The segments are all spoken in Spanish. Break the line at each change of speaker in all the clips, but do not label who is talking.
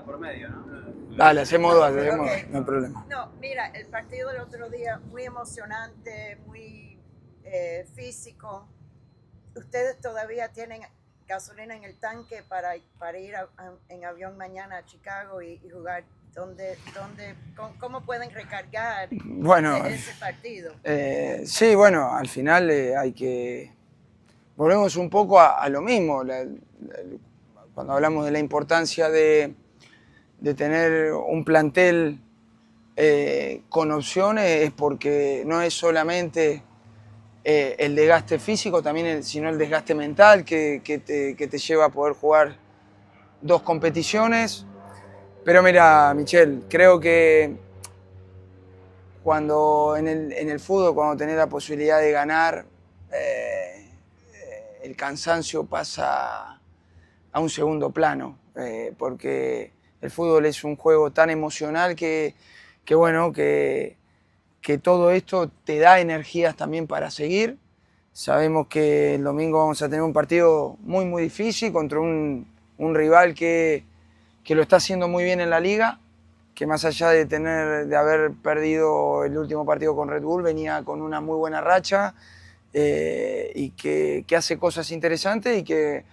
de por medio, ¿no?
Dale, hacemos dos,
Okay.
no hay problema.
No, mira, el partido del otro día, muy emocionante, muy físico. ¿Ustedes todavía tienen gasolina en el tanque para ir en avión mañana a Chicago y jugar? ¿Cómo pueden recargar
Bueno,
de ese partido?
sí, bueno, al final hay que... Volvemos un poco a lo mismo. Cuando hablamos de la importancia de tener un plantel con opciones, es porque no es solamente el desgaste físico, también sino el desgaste mental que te lleva a poder jugar dos competiciones. Pero mira, Michelle, creo que cuando en el fútbol, cuando tenés la posibilidad de ganar, el cansancio pasa a un segundo plano, porque el fútbol es un juego tan emocional que todo esto te da energías también para seguir. Sabemos que el domingo vamos a tener un partido muy, muy difícil contra un rival que lo está haciendo muy bien en la liga, que más allá de haber perdido el último partido con Red Bull, venía con una muy buena racha y que hace cosas interesantes y que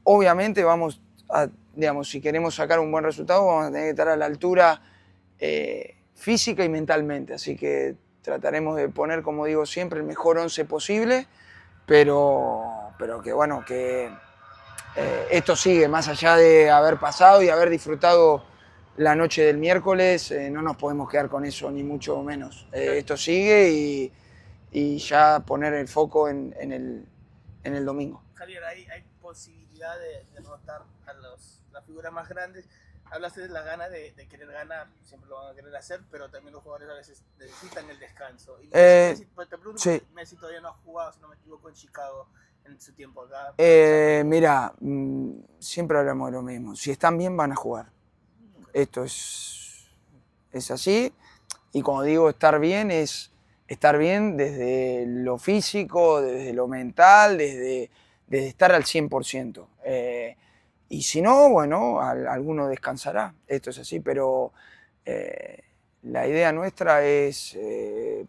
obviamente vamos a, digamos, si queremos sacar un buen resultado, vamos a tener que estar a la altura física y mentalmente. Así que trataremos de poner, como digo siempre, el mejor 11 posible, pero que bueno, que esto sigue, más allá de haber pasado y haber disfrutado la noche del miércoles, no nos podemos quedar con eso, ni mucho menos. Esto sigue y ya poner el foco en el domingo.
Javier, hay posibilidad de derrotar a las figuras más grandes. Hablaste de la gana de querer ganar, siempre lo van a querer hacer, pero también los jugadores a veces necesitan el descanso. Y Messi, te pregunto, sí. Messi todavía no ha jugado, si no me equivoco, en Chicago en su tiempo acá.
Mira, siempre hablamos de lo mismo. Si están bien, van a jugar. Esto es así. Y como digo, estar bien es estar bien desde lo físico, desde lo mental, desde estar al 100%. Y si no, bueno, alguno descansará. Esto es así, pero la idea nuestra es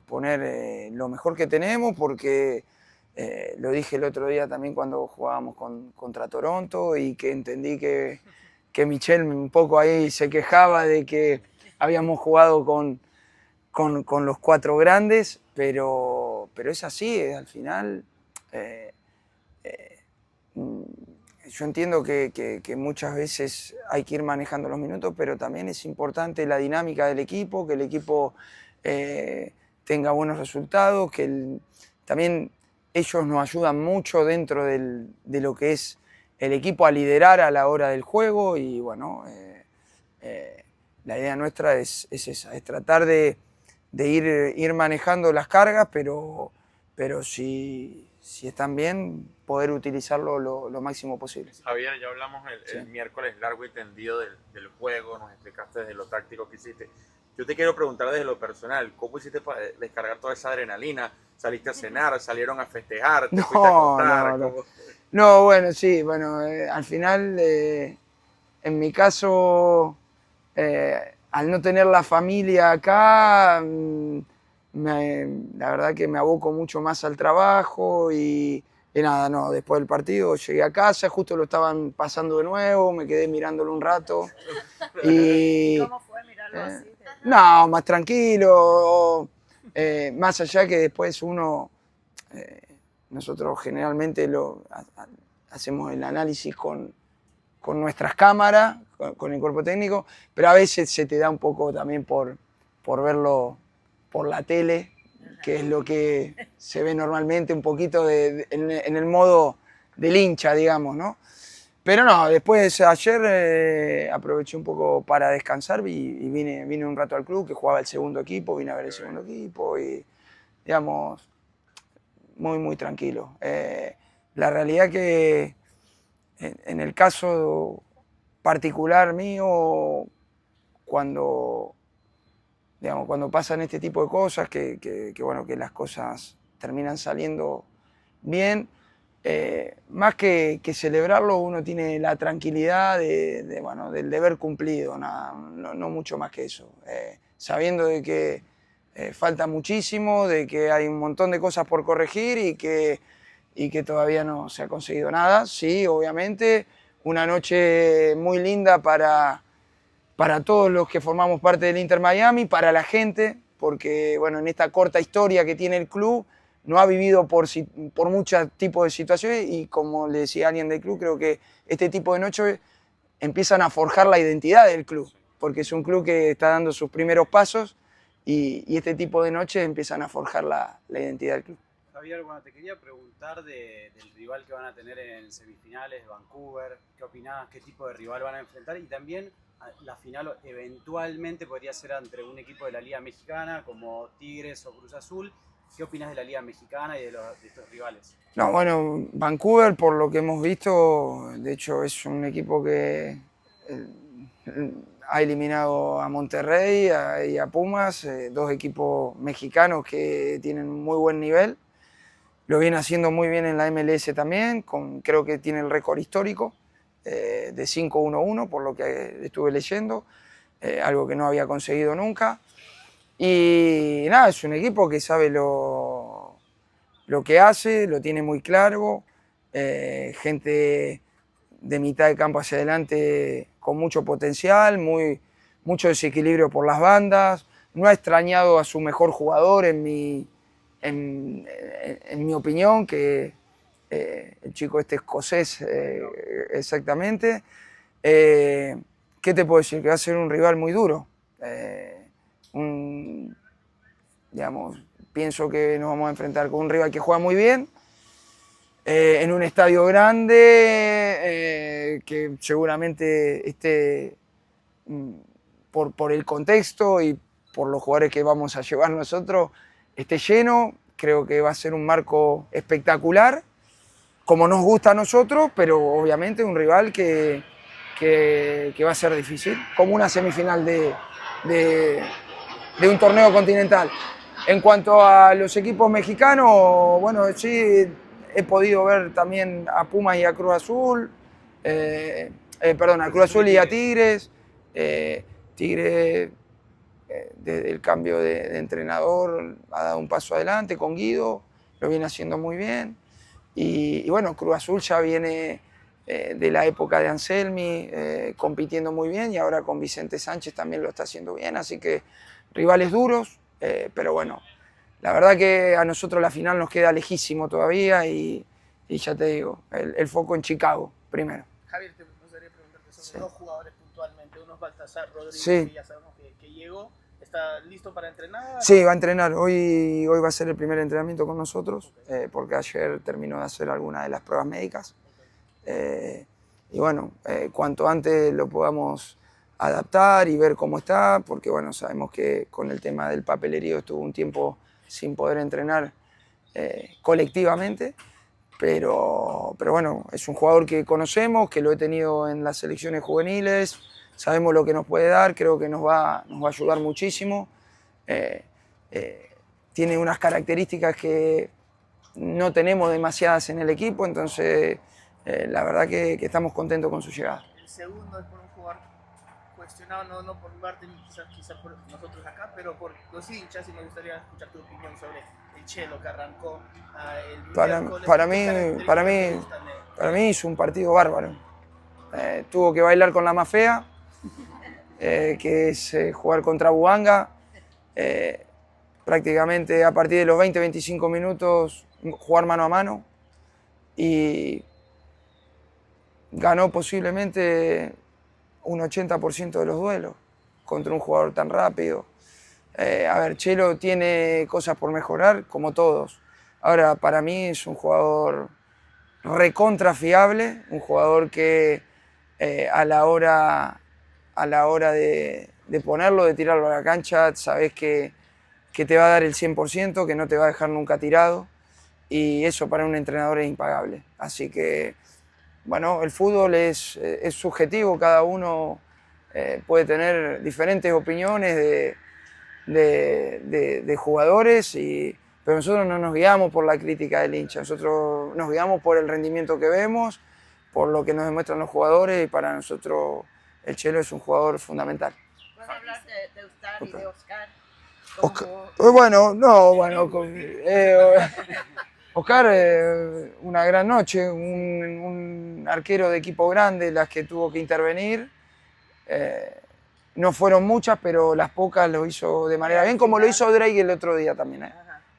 poner lo mejor que tenemos porque lo dije el otro día también cuando jugábamos contra Toronto y que entendí que Michel un poco ahí se quejaba de que habíamos jugado con los cuatro grandes, pero es así, al final yo entiendo que muchas veces hay que ir manejando los minutos, pero también es importante la dinámica del equipo, que el equipo tenga buenos resultados, que también ellos nos ayudan mucho dentro de lo que es el equipo a liderar a la hora del juego y bueno, la idea nuestra es esa, es tratar de ir manejando las cargas, pero si están bien, poder utilizarlo lo máximo posible.
Javier, ya hablamos el miércoles largo y tendido del juego, nos explicaste desde lo táctico que hiciste. Yo te quiero preguntar desde lo personal, ¿cómo hiciste para descargar toda esa adrenalina? ¿Saliste a cenar? ¿Salieron a festejar? ¿Te fuiste a acostar?
No, bueno, sí, bueno, al final, en mi caso, al no tener la familia acá, la verdad que me aboco mucho más al trabajo y nada, no, después del partido llegué a casa, justo lo estaban pasando de nuevo, me quedé mirándolo un rato.
¿Y cómo fue mirarlo así?
No, más tranquilo, más allá que después nosotros generalmente hacemos el análisis con nuestras cámaras, con el cuerpo técnico, pero a veces se te da un poco también por verlo por la tele, que es lo que se ve normalmente un poquito en el modo del hincha, digamos, ¿no? Pero no, después ayer aproveché un poco para descansar y vine un rato al club, que jugaba el segundo equipo, vine a ver el segundo equipo y, digamos, muy, muy tranquilo. La realidad que en el caso particular mío, cuando pasan este tipo de cosas, bueno, que las cosas terminan saliendo bien, más que celebrarlo, uno tiene la tranquilidad bueno, del deber cumplido, nada, no mucho más que eso. Sabiendo de que falta muchísimo, de que hay un montón de cosas por corregir y que todavía no se ha conseguido nada. Sí, obviamente, una noche muy linda para todos los que formamos parte del Inter Miami, para la gente, porque bueno, en esta corta historia que tiene el club, no ha vivido por muchos tipos de situaciones y como le decía alguien del club, creo que este tipo de noches empiezan a forjar la identidad del club, porque es un club que está dando sus primeros pasos y este tipo de noches empiezan a forjar la identidad del club.
Javier, bueno, te quería preguntar del rival que van a tener en semifinales, Vancouver, ¿qué opinás? ¿Qué tipo de rival van a enfrentar? Y también la final eventualmente podría ser entre un equipo de la Liga Mexicana como Tigres o Cruz Azul. ¿Qué opinas de la Liga Mexicana y de estos rivales?
No, bueno, Vancouver, por lo que hemos visto, de hecho es un equipo que ha eliminado a Monterrey y a Pumas, dos equipos mexicanos que tienen muy buen nivel. Lo viene haciendo muy bien en la MLS también, creo que tiene el récord histórico de 5-1-1, por lo que estuve leyendo, algo que no había conseguido nunca. Y nada, es un equipo que sabe lo que hace, lo tiene muy claro, gente de mitad de campo hacia adelante con mucho potencial, mucho desequilibrio por las bandas, no ha extrañado a su mejor jugador en mi opinión, que el chico este escocés, exactamente. ¿Qué te puedo decir? Que va a ser un rival muy duro. Digamos, pienso que nos vamos a enfrentar con un rival que juega muy bien, en un estadio grande, que seguramente esté, por el contexto y por los jugadores que vamos a llevar nosotros, esté lleno. Creo que va a ser un marco espectacular, como nos gusta a nosotros, pero obviamente un rival que va a ser difícil, como una semifinal de un torneo continental. En cuanto a los equipos mexicanos, bueno, sí, he podido ver también a Pumas y a Cruz Azul, perdón, a Cruz Azul y a Tigres. Tigres, desde el cambio de entrenador, ha dado un paso adelante con Guido, lo viene haciendo muy bien. Y bueno, Cruz Azul ya viene de la época de Anselmi, compitiendo muy bien, y ahora con Vicente Sánchez también lo está haciendo bien, así que rivales duros, pero bueno, la verdad que a nosotros la final nos queda lejísimo todavía y ya te digo, el foco en Chicago primero.
Javier, te gustaría preguntarte sobre dos jugadores puntualmente. Uno es Baltasar Rodríguez,
sí,
que ya sabemos que llegó. ¿Está listo para entrenar?
Sí, va a entrenar. Hoy va a ser el primer entrenamiento con nosotros, porque ayer terminó de hacer algunas de las pruebas médicas. Y bueno, cuanto antes lo podamos adaptar y ver cómo está, porque bueno, sabemos que con el tema del papelerío estuvo un tiempo sin poder entrenar colectivamente, pero bueno, es un jugador que conocemos, que lo he tenido en las selecciones juveniles, sabemos lo que nos puede dar, creo que nos va a ayudar muchísimo. Tiene unas características que no tenemos demasiadas en el equipo, entonces la verdad que estamos contentos con su llegada.
El segundo es por un jugador cuestionado, no por mi parte, ni quizás por nosotros acá, pero por los hinchas, y me gustaría escuchar tu opinión sobre el Chelo, que arrancó el miércoles.
Para mí hizo un partido bárbaro. Tuvo que bailar con la más fea, que es jugar contra Buganga. Prácticamente a partir de los 20-25 minutos jugar mano a mano, y ganó posiblemente un 80% de los duelos contra un jugador tan rápido. A ver, Chelo tiene cosas por mejorar, como todos. Ahora, para mí es un jugador recontra fiable, un jugador que a la hora de ponerlo, de tirarlo a la cancha, sabes que te va a dar el 100%, que no te va a dejar nunca tirado, y eso para un entrenador es impagable. Así que, bueno, el fútbol es subjetivo, cada uno puede tener diferentes opiniones de jugadores, y pero nosotros no nos guiamos por la crítica del hincha, nosotros nos guiamos por el rendimiento que vemos, por lo que nos demuestran los jugadores, y para nosotros el Chelo es un jugador fundamental.
¿Puedo hablar de usted y de Oscar?
Oscar, una gran noche, un arquero de equipo grande, las que tuvo que intervenir. No fueron muchas, pero las pocas lo hizo de manera bien, como lo hizo Drake el otro día también.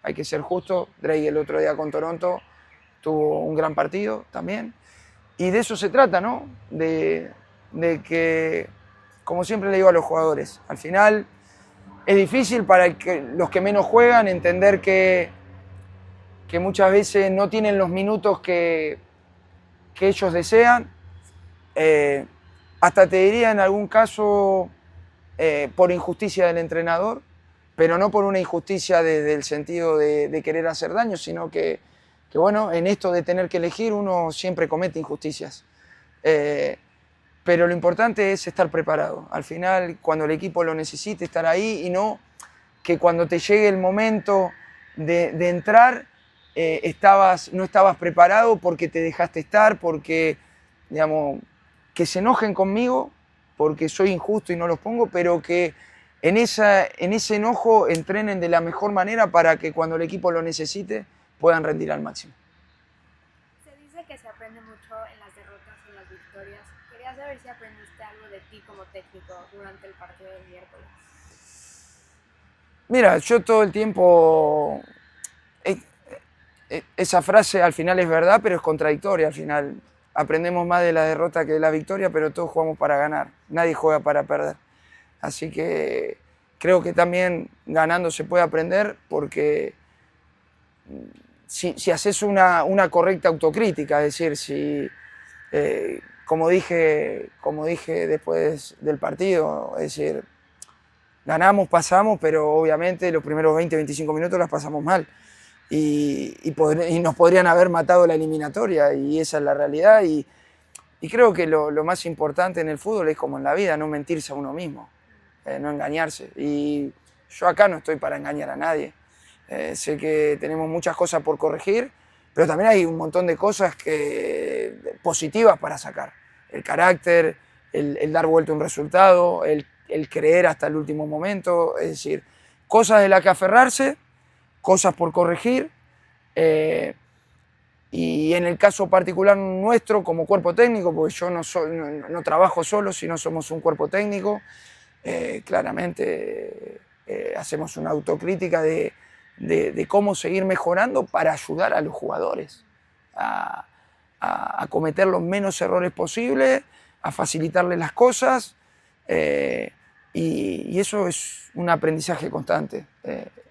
Hay que ser justo, Drake el otro día con Toronto tuvo un gran partido también. Y de eso se trata, ¿no? De que, como siempre le digo a los jugadores, al final es difícil para los que menos juegan entender que muchas veces no tienen los minutos que ellos desean. Hasta te diría en algún caso por injusticia del entrenador, pero no por una injusticia desde el sentido de querer hacer daño, sino que bueno, en esto de tener que elegir uno siempre comete injusticias. Pero lo importante es estar preparado. Al final, cuando el equipo lo necesite, estar ahí, y no que cuando te llegue el momento de entrar no estabas preparado porque te dejaste estar, porque, digamos, que se enojen conmigo porque soy injusto y no los pongo, pero que en ese enojo entrenen de la mejor manera para que cuando el equipo lo necesite puedan rendir al máximo.
Se dice que se aprende mucho en las derrotas y en las victorias. Quería saber si aprendiste algo de ti como técnico durante el partido del miércoles.
Mira, yo todo el tiempo... Esa frase al final es verdad, pero es contradictoria al final. Aprendemos más de la derrota que de la victoria, pero todos jugamos para ganar. Nadie juega para perder. Así que creo que también ganando se puede aprender, porque si haces una correcta autocrítica, es decir, como dije después del partido, es decir, ganamos, pasamos, pero obviamente los primeros 20-25 minutos las pasamos mal. Y nos podrían haber matado la eliminatoria, y esa es la realidad. Y creo que lo más importante en el fútbol es, como en la vida, no mentirse a uno mismo, no engañarse. Y yo acá no estoy para engañar a nadie. Sé que tenemos muchas cosas por corregir, pero también hay un montón de cosas positivas para sacar. El carácter, el dar vuelta a un resultado, el creer hasta el último momento. Es decir, cosas de las que aferrarse, cosas por corregir, y en el caso particular nuestro como cuerpo técnico, porque yo no trabajo solo, sino somos un cuerpo técnico, claramente hacemos una autocrítica de cómo seguir mejorando para ayudar a los jugadores a cometer los menos errores posibles, a facilitarles las cosas, y eso es un aprendizaje constante.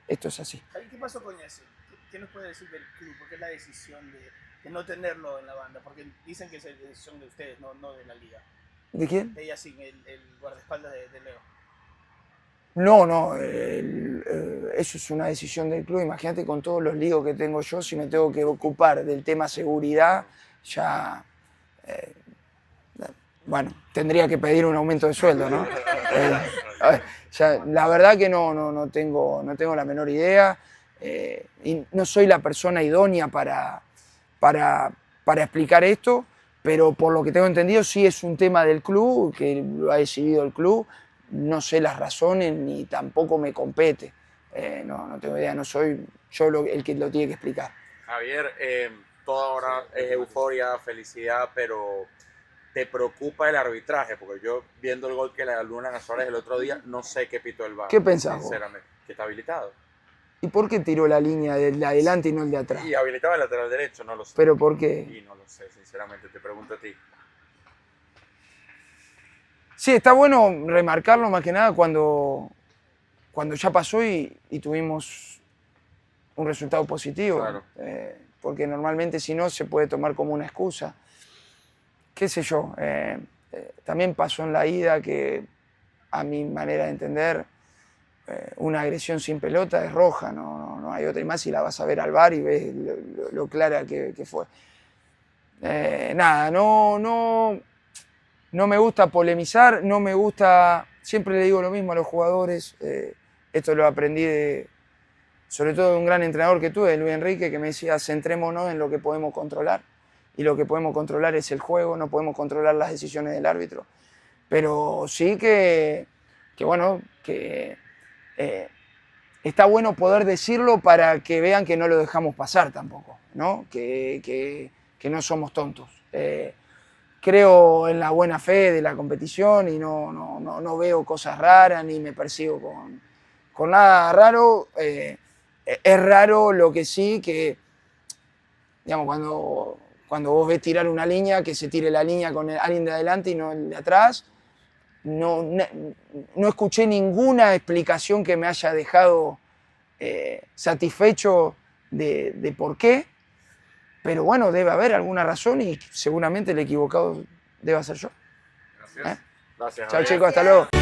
Esto es así.
¿Qué pasó con Yacine? ¿Qué nos puede decir del club? ¿Por qué la decisión de no tenerlo en la banda? Porque dicen que es la decisión de ustedes, no de la liga.
¿De quién?
De Yacine, el guardaespaldas de Leo.
No, eso es una decisión del club. Imagínate, con todos los líos que tengo yo, si me tengo que ocupar del tema seguridad, ya... bueno, tendría que pedir un aumento de sueldo, ¿no? La verdad que no tengo la menor idea, y no soy la persona idónea para explicar esto, pero por lo que tengo entendido sí es un tema del club, que lo ha decidido el club. No sé las razones ni tampoco me compete. No tengo idea, no soy yo el que lo tiene que explicar.
Javier, todo ahora es euforia, felicidad, pero ¿te preocupa el arbitraje? Porque yo, viendo el gol que le anulan a Suárez el otro día, no sé qué pitó el VAR.
¿Qué pensás vos?
Sinceramente, que está habilitado.
¿Y por qué tiró la línea del de adelante y no el de atrás?
Y habilitaba el lateral derecho, no lo sé.
¿Pero por qué?
Y no lo sé, sinceramente, te pregunto a ti.
Sí, está bueno remarcarlo más que nada cuando ya pasó y tuvimos un resultado positivo.
Claro.
Porque normalmente si no se puede tomar como una excusa. Qué sé yo, también pasó en la ida que, a mi manera de entender, una agresión sin pelota es roja, no hay otra, y más si la vas a ver al VAR y ves lo clara que fue. Nada, no me gusta polemizar, no me gusta, siempre le digo lo mismo a los jugadores, esto lo aprendí sobre todo de un gran entrenador que tuve, Luis Enrique, que me decía, centrémonos en lo que podemos controlar. Y lo que podemos controlar es el juego, no podemos controlar las decisiones del árbitro. Pero sí que está bueno poder decirlo para que vean que no lo dejamos pasar tampoco, ¿no? Que no somos tontos. Creo en la buena fe de la competición y no veo cosas raras ni me persigo con nada raro. Es raro lo que sí, que digamos, cuando vos ves tirar una línea, que se tire la línea con alguien de adelante y no el de atrás. No escuché ninguna explicación que me haya dejado satisfecho de por qué, pero bueno, debe haber alguna razón y seguramente el equivocado debe ser yo.
Gracias. Gracias.
Chao chicos, hasta luego.